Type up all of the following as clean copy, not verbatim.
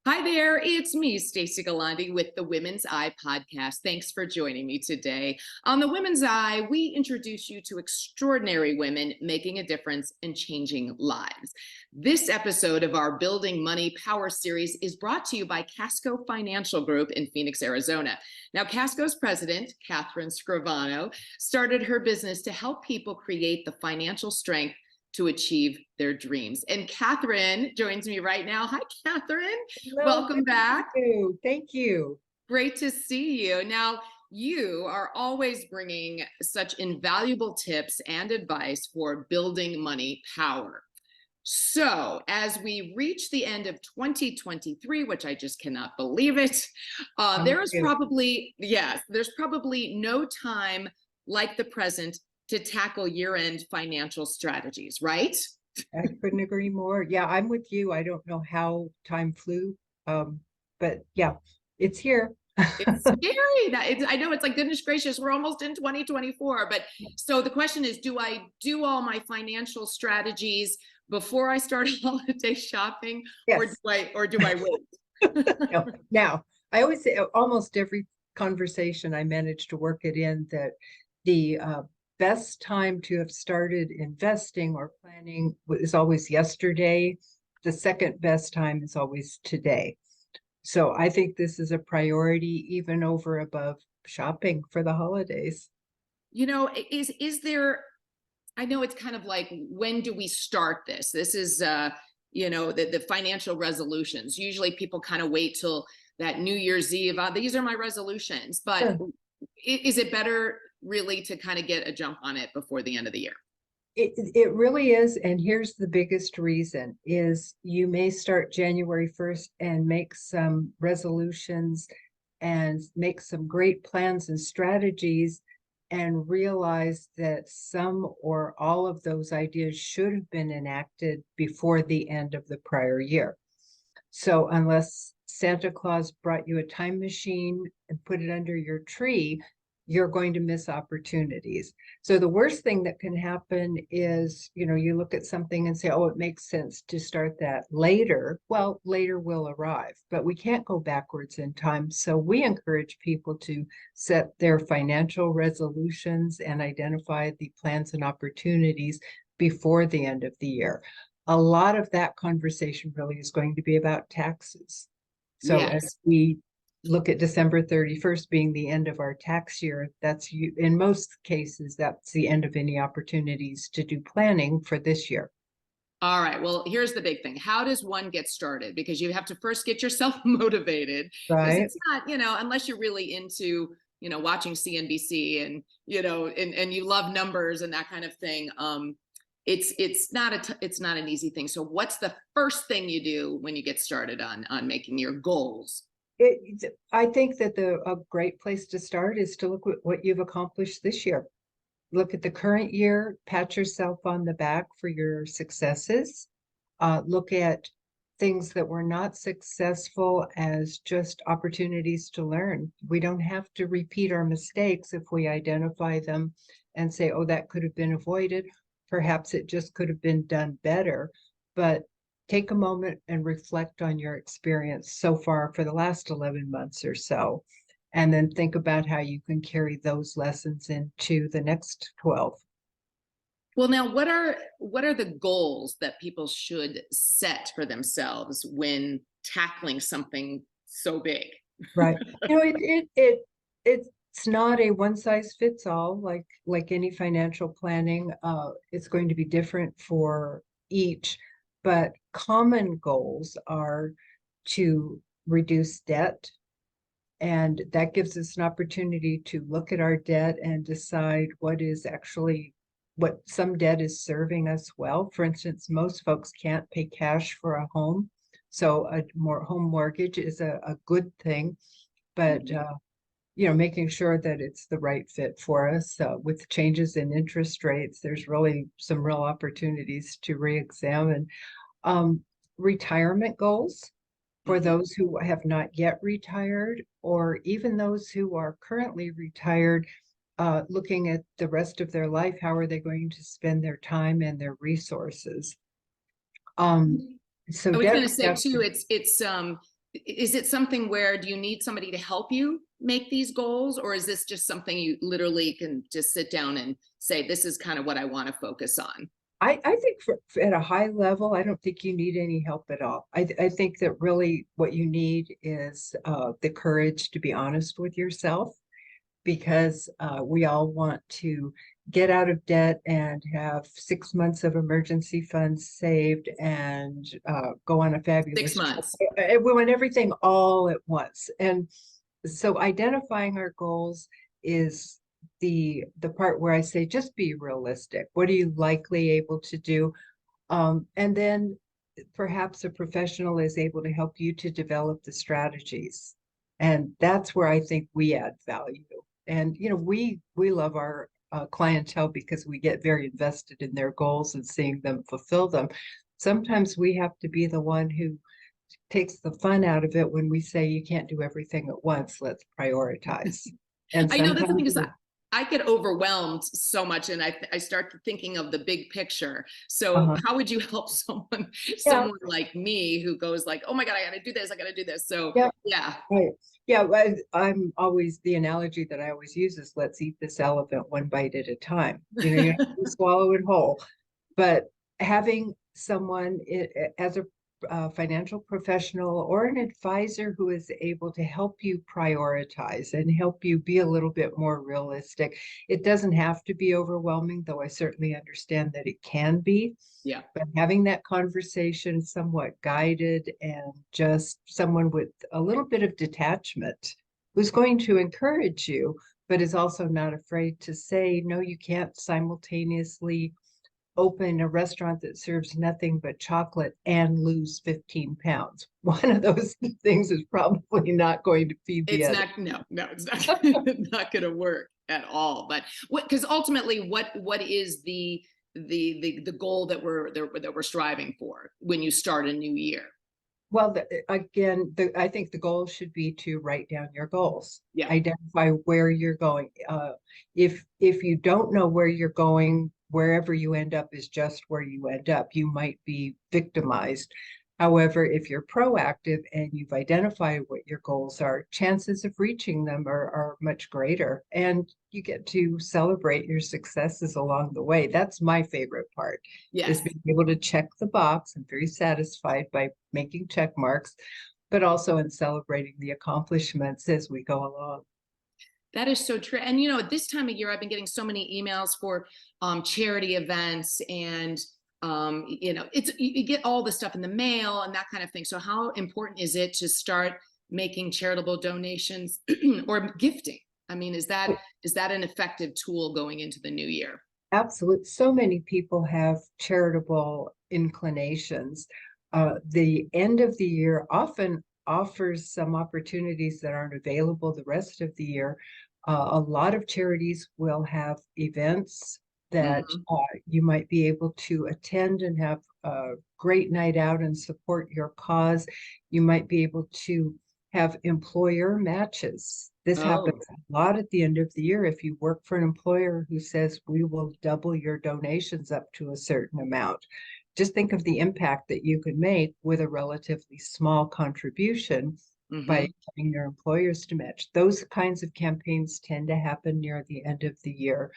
Hi there, it's me, Stacey Gualandi with the Women's Eye podcast. Thanks for joining me today. On the Women's Eye, we introduce you to extraordinary women making a difference and changing lives. This episode of our Building Money Power series is brought to you by CASCO Financial Group in Phoenix, Arizona. Now, CASCO's president, Catherine Scrivano, started her business to help people create the financial strength to achieve their dreams. And Catherine joins me right now. Hi, Catherine. Hello, Welcome back. Thank you. Great to see you. Now, you are always bringing such invaluable tips and advice for building money power. So as we reach the end of 2023, which I just cannot believe it, there's probably no time like the present to tackle year-end financial strategies, right? I couldn't agree more. Yeah, I'm with you. I don't know how time flew, but yeah, it's here. It's scary. I know, it's like, goodness gracious, we're almost in 2024. But so the question is, do I do all my financial strategies before I start holiday shopping? Yes. or do I wait? No. Now, I always say almost every conversation I manage to work it in that the best time to have started investing or planning is always yesterday. The second best time is always today. So I think this is a priority even over above shopping for the holidays. You know, is there, I know it's kind of like, when do we start this? This is, the financial resolutions. Usually people kind of wait till that New Year's Eve. These are my resolutions. But Sure. Is it better really to kind of get a jump on it before the end of the year? It really is. And here's the biggest reason is you may start January 1st and make some resolutions and make some great plans and strategies and realize that some or all of those ideas should have been enacted before the end of the prior year. So unless Santa Claus brought you a time machine and put it under your tree, you're going to miss opportunities. So the worst thing that can happen is, you look at something and say, oh, it makes sense to start that later. Well, later will arrive, but we can't go backwards in time. So we encourage people to set their financial resolutions and identify the plans and opportunities before the end of the year. A lot of that conversation really is going to be about taxes. So Yes. as we look at December 31st being the end of our tax year, in most cases, that's the end of any opportunities to do planning for this year. All right. Well, here's the big thing. How does one get started? Because you have to first get yourself motivated. Because it's not, unless you're really into, watching CNBC and, and you love numbers and that kind of thing. It's not an easy thing. So what's the first thing you do when you get started on making your goals? I think that a great place to start is to look at what you've accomplished this year. Look at the current year, pat yourself on the back for your successes. Look at things that were not successful as just opportunities to learn. We don't have to repeat our mistakes if we identify them and say, oh, that could have been avoided. Perhaps it just could have been done better. But take a moment and reflect on your experience so far for the last 11 months or so, and then think about how you can carry those lessons into the next 12. Well, now, what are the goals that people should set for themselves when tackling something so big? Right. It's not a one size fits all, like any financial planning. It's going to be different for each. But common goals are to reduce debt. And that gives us an opportunity to look at our debt and decide what some debt is serving us well. For instance, most folks can't pay cash for a home. So a home mortgage is a good thing. But making sure that it's the right fit for us. With changes in interest rates, there's really some real opportunities to re-examine. Retirement goals for those who have not yet retired, or even those who are currently retired, looking at the rest of their life, how are they going to spend their time and their resources? So I was going to say too, is it something where do you need somebody to help you make these goals, or is this just something you literally can just sit down and say, this is kind of what I want to focus on? I think at a high level, I don't think you need any help at all. I think that really what you need is the courage to be honest with yourself, because we all want to get out of debt and have 6 months of emergency funds saved and go on a Six fabulous trip. months. We want everything all at once. And so identifying our goals is the part where I say, just be realistic. What are you likely able to do? And then perhaps a professional is able to help you to develop the strategies. And that's where I think we add value. And, we love our clientele because we get very invested in their goals and seeing them fulfill them. Sometimes we have to be the one who takes the fun out of it when we say you can't do everything at once, let's prioritize. And I know that's the thing is sometimes I get overwhelmed so much, and I start thinking of the big picture. So uh-huh. how would you help someone Yeah, like me who goes like, oh my God, I gotta do this, I gotta do this. So yeah, yeah. right. Yeah, well, I'm always, the analogy that I always use is let's eat this elephant one bite at a time. You have to swallow it whole. But having someone as a financial professional or an advisor who is able to help you prioritize and help you be a little bit more realistic. It doesn't have to be overwhelming, though I certainly understand that it can be. Yeah. But having that conversation somewhat guided and just someone with a little bit of detachment who's going to encourage you, but is also not afraid to say, no, you can't simultaneously open a restaurant that serves nothing but chocolate and lose 15 pounds. One of those things is probably not going to feed the It's other. not, no, it's not, not going to work at all. But because ultimately, what is the goal that we're striving for when you start a new year? Well, I think the goal should be to write down your goals, Yeah. identify where you're going. If you don't know where you're going, wherever you end up is just where you end up. You might be victimized. However, if you're proactive and you've identified what your goals are, chances of reaching them are much greater. And you get to celebrate your successes along the way. That's my favorite part, is Yes. being able to check the box. I'm very satisfied by making check marks, but also in celebrating the accomplishments as we go along. That is so true. And at this time of year, I've been getting so many emails for charity events, and it's you get all the stuff in the mail and that kind of thing. So how important is it to start making charitable donations or gifting? I mean, is that an effective tool going into the new year? Absolutely. So many people have charitable inclinations. The end of the year often offers some opportunities that aren't available the rest of the year. A lot of charities will have events that Mhm. you might be able to attend and have a great night out and support your cause. You might be able to have employer matches. This Oh, happens a lot at the end of the year. If you work for an employer who says, we will double your donations up to a certain amount, just think of the impact that you could make with a relatively small contribution by mhm. getting your employers to match. Those kinds of campaigns tend to happen near the end of the year.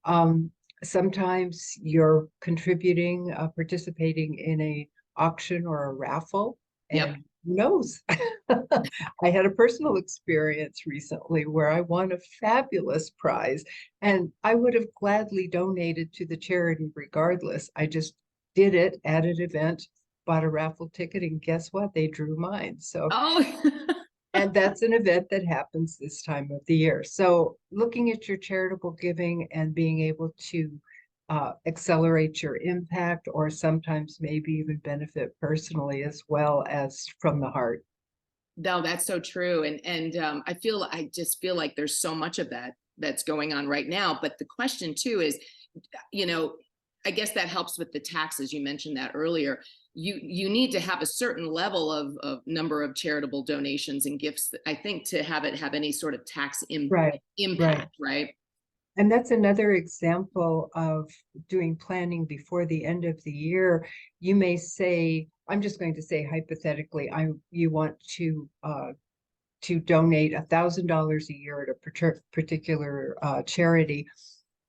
Um, Sometimes you're contributing, participating in a auction or a raffle, Yep. and who knows? I had a personal experience recently where I won a fabulous prize, and I would have gladly donated to the charity regardless. I just did it at an event, bought a raffle ticket, and guess what? They drew mine. So, Oh, and that's an event that happens this time of the year. So looking at your charitable giving and being able to accelerate your impact, or sometimes maybe even benefit personally as well as from the heart. no, that's so true. And I just feel like there's so much of that that's going on right now. But the question too is, you know, I guess that helps with the taxes. You mentioned that earlier. You need to have a certain level of number of charitable donations and gifts, I think, to have it have any sort of tax Right, right. impact, right? And that's another example of doing planning before the end of the year. You may say, I'm just going to say hypothetically, you want to donate $1,000 a year at a particular charity,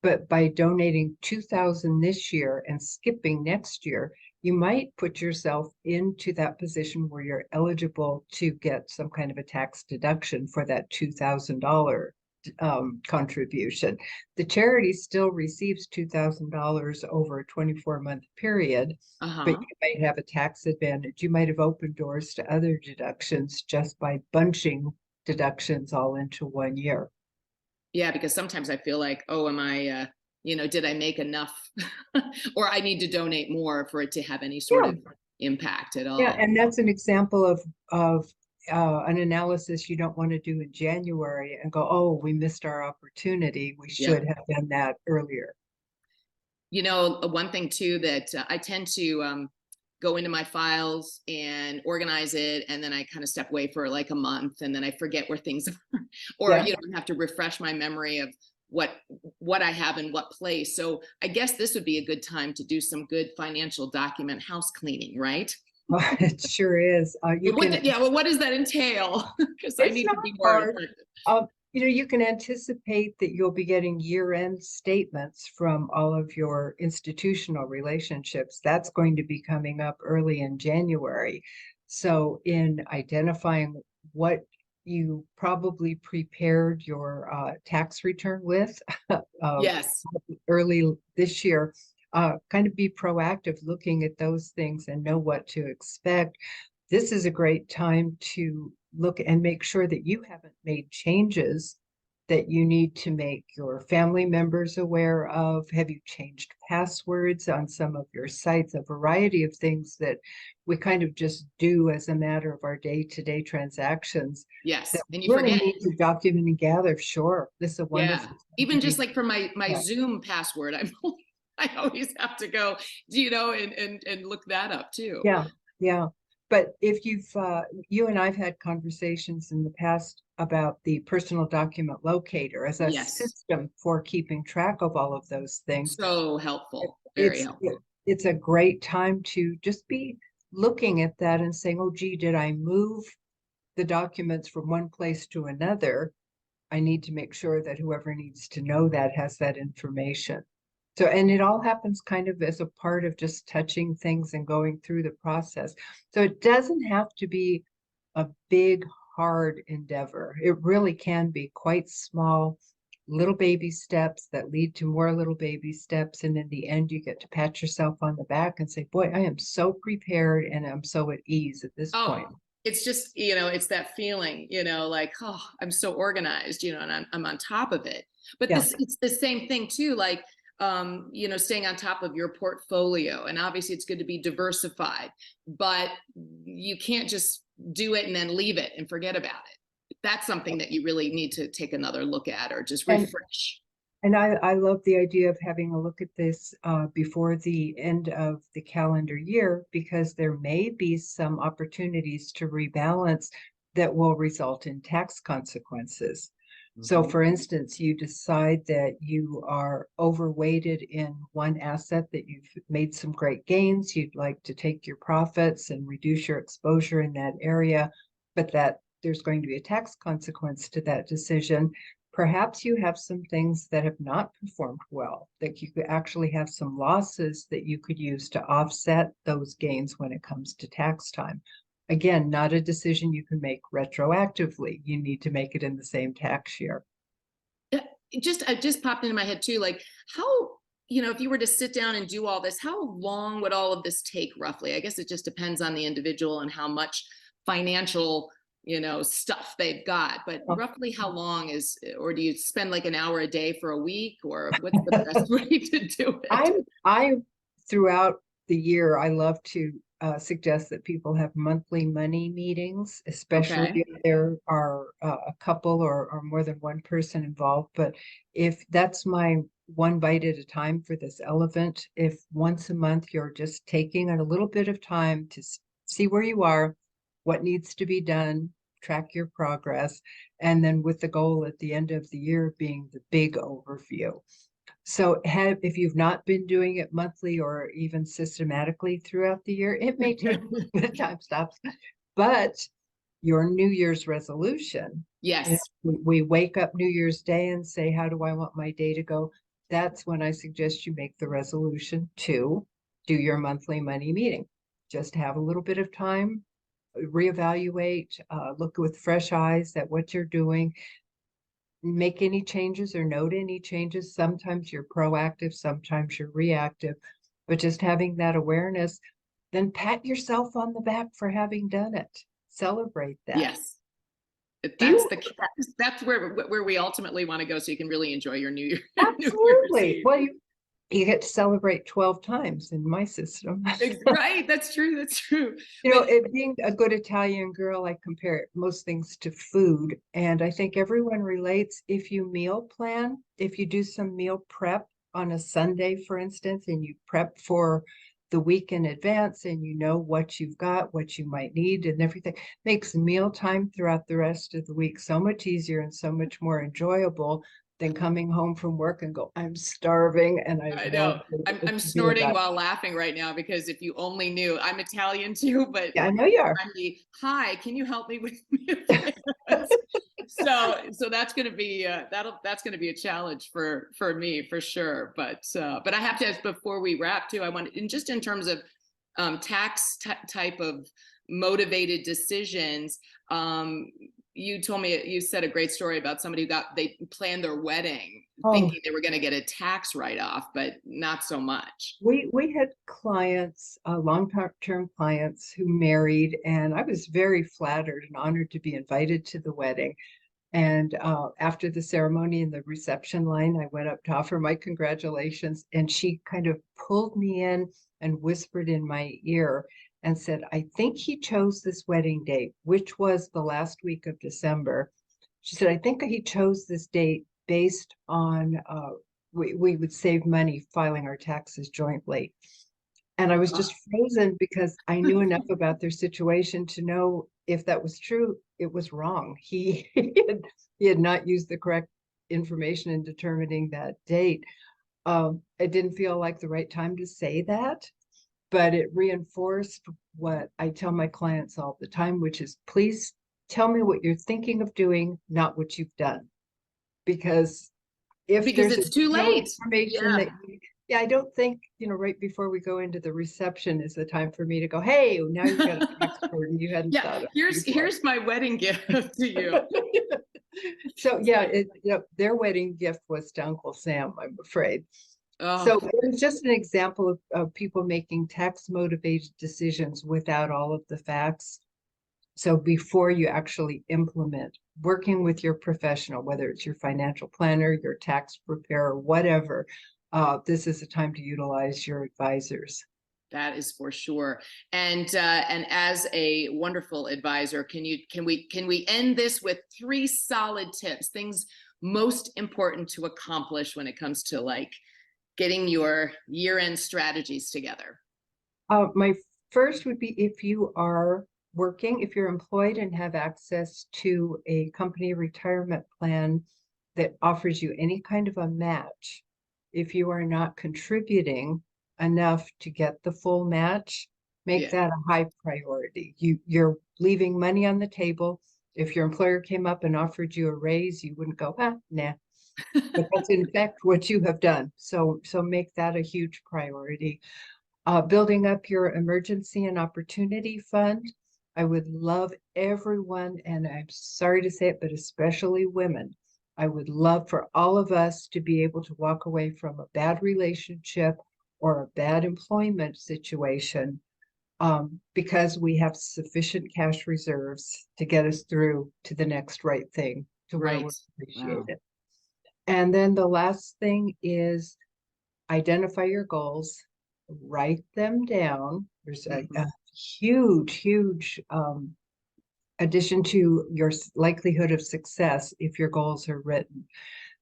but by donating 2,000 this year and skipping next year, you might put yourself into that position where you're eligible to get some kind of a tax deduction for that $2,000 contribution. The charity still receives $2,000 over a 24-month period, but you might have a tax advantage. You might have opened doors to other deductions just by bunching deductions all into 1 year. Yeah, because sometimes I feel like, oh, am I, did I make enough or I need to donate more for it to have any sort of impact at all. Yeah, and that's an example of an analysis you don't want to do in January and go, oh, we missed our opportunity. We should have done that earlier. One thing too that I tend to go into my files and organize it, and then I kind of step away for like a month, and then I forget where things are, or I have to refresh my memory of what I have in what place. So I guess this would be a good time to do some good financial document house cleaning, right? It sure is. What does that entail? Because I need to be more effective. You can anticipate that you'll be getting year-end statements from all of your institutional relationships. That's going to be coming up early in January. So in identifying what you probably prepared your tax return with early this year, kind of be proactive looking at those things and know what to expect. This is a great time to look and make sure that you haven't made changes that you need to make your family members aware of. Have you changed passwords on some of your sites? A variety of things that we kind of just do as a matter of our day-to-day transactions. Yes, and you really need to document and gather. Sure, this is a wonderful. Yeah, even just like for my Zoom password, I always have to go, and look that up too. Yeah. But if you and I've had conversations in the past about the personal document locator as a system for keeping track of all of those things. So helpful, very helpful. It's a great time to just be looking at that and saying, oh, gee, did I move the documents from one place to another? I need to make sure that whoever needs to know that has that information. So, and it all happens kind of as a part of just touching things and going through the process. So it doesn't have to be a big, hard endeavor. It really can be quite small, little baby steps that lead to more little baby steps. And in the end, you get to pat yourself on the back and say, boy, I am so prepared and I'm so at ease at this point. It's just, it's that feeling, like, oh, I'm so organized, and I'm on top of it. But it's the same thing too, like, staying on top of your portfolio. And obviously it's good to be diversified, but you can't just do it and then leave it and forget about it. That's something that you really need to take another look at or just refresh. And I love the idea of having a look at this before the end of the calendar year, because there may be some opportunities to rebalance that will result in tax consequences. So for instance, you decide that you are overweighted in one asset, that you've made some great gains. You'd like to take your profits and reduce your exposure in that area, but that there's going to be a tax consequence to that decision. Perhaps you have some things that have not performed well, that you could actually have some losses that you could use to offset those gains when it comes to tax time. Again, not a decision you can make retroactively. You need to make it in the same tax year. It just popped into my head too, like how, if you were to sit down and do all this, how long would all of this take roughly? I guess it just depends on the individual and how much financial, stuff they've got, but roughly how long or do you spend like an hour a day for a week, or what's the best way to do it? I throughout the year, I love to suggest that people have monthly money meetings, especially if there are a couple or more than one person involved. But if that's my one bite at a time for this elephant, if once a month you're just taking a little bit of time to see where you are, what needs to be done, track your progress, and then with the goal at the end of the year being the big overview. So if you've not been doing it monthly or even systematically throughout the year, it may take the time stops. But your New Year's resolution, Yes. we wake up New Year's Day and say, how do I want my day to go? That's when I suggest you make the resolution to do your monthly money meeting. Just have a little bit of time, reevaluate, look with fresh eyes at what you're doing, make any changes or note any changes. Sometimes you're proactive, sometimes you're reactive, but just having that awareness, then pat yourself on the back for having done it. Celebrate that. Yes. That's where we ultimately want to go, so you can really enjoy your New Year. Absolutely. Well, you get to celebrate 12 times in my system. Right. That's true. That's true. It being a good Italian girl, I compare most things to food. And I think everyone relates. If you meal plan, if you do some meal prep on a Sunday, for instance, and you prep for the week in advance and you know what you've got, what you might need and everything, makes mealtime throughout the rest of the week so much easier and so much more enjoyable than coming home from work and go, I'm starving and I know. I'm snorting while laughing right now, because if you only knew, I'm Italian too, but yeah, I know you are. I'm hi, can you help me with so that's going to be that's going to be a challenge for me for sure. But I have to ask before we wrap too, I want, and just in terms of tax type of motivated decisions, you told me, you said a great story about somebody who they planned their wedding thinking they were going to get a tax write-off, but not so much. We had clients, long-term clients who married, and I was very flattered and honored to be invited to the wedding. And after the ceremony in the reception line, I went up to offer my congratulations, and she kind of pulled me in and whispered in my ear and said, I think he chose this wedding date, which was the last week of December. She said, I think he chose this date based on we would save money filing our taxes jointly. And I was just frozen because I knew enough about their situation to know if that was true, it was wrong. He had not used the correct information in determining that date. It didn't feel like the right time to say that, but it reinforced what I tell my clients all the time, which is, please tell me what you're thinking of doing, not what you've done. Because there's it's too late. Information that I don't think, right before we go into the reception is the time for me to go, hey, now you've got a tax burden you hadn't thought of. Here's my wedding gift to you. So their wedding gift was to Uncle Sam, I'm afraid. Oh. So it was just an example of people making tax motivated decisions without all of the facts. So before you actually implement, working with your professional, whether it's your financial planner, your tax preparer, whatever, this is a time to utilize your advisors. That is for sure. And as a wonderful advisor, can we end this with 3 solid tips, things most important to accomplish when it comes to getting your year-end strategies together? My first would be, if you are working, if you're employed and have access to a company retirement plan that offers you any kind of a match, if you are not contributing enough to get the full match, make that a high priority. You're leaving money on the table. If your employer came up and offered you a raise, you wouldn't go, nah. But that's in fact what you have done. So make that a huge priority. Building up your emergency and opportunity fund. I would love everyone, and I'm sorry to say it, but especially women, I would love for all of us to be able to walk away from a bad relationship or a bad employment situation because we have sufficient cash reserves to get us through to the next right thing, to where we're appreciated. And then the last thing is identify your goals, write them down. There's a huge addition to your likelihood of success if your goals are written.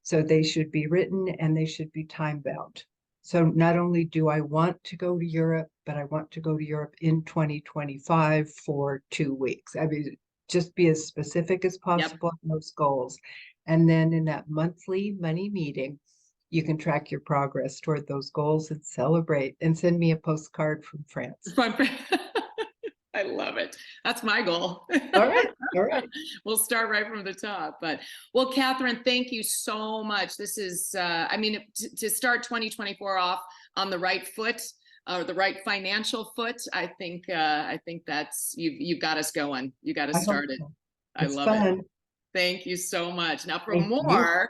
So they should be written and they should be time bound. So not only do I want to go to Europe, but I want to go to Europe in 2025 for 2 weeks. I mean, just be as specific as possible on those goals. And then in that monthly money meeting, you can track your progress toward those goals and celebrate and send me a postcard from France. Fun. I love it. That's my goal. All right. All right. We'll start right from the top. But well, Catherine, thank you so much. This is, I mean, to start 2024 off on the right foot, or the right financial foot, I think that's you've got us going. You got us started. So. I It's love fun. it. Thank you so much. Now, for Thank you. more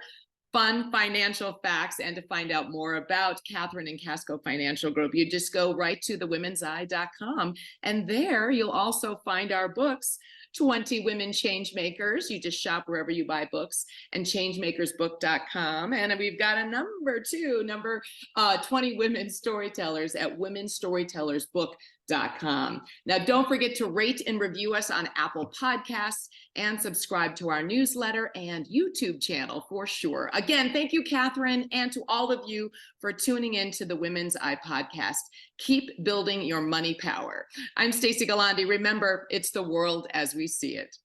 fun financial facts and to find out more about Catherine and CASCO Financial Group, you just go right to thewomenseye.com. And there you'll also find our books, 20 Women Changemakers. You just shop wherever you buy books, and changemakersbook.com. And we've got a number 20 Women Storytellers at womenstorytellersbook.com. Now, don't forget to rate and review us on Apple Podcasts and subscribe to our newsletter and YouTube channel for sure. Again, thank you, Catherine, and to all of you for tuning in to the Women's Eye podcast. Keep building your money power. I'm Stacey Gualandi. Remember, it's the world as we see it.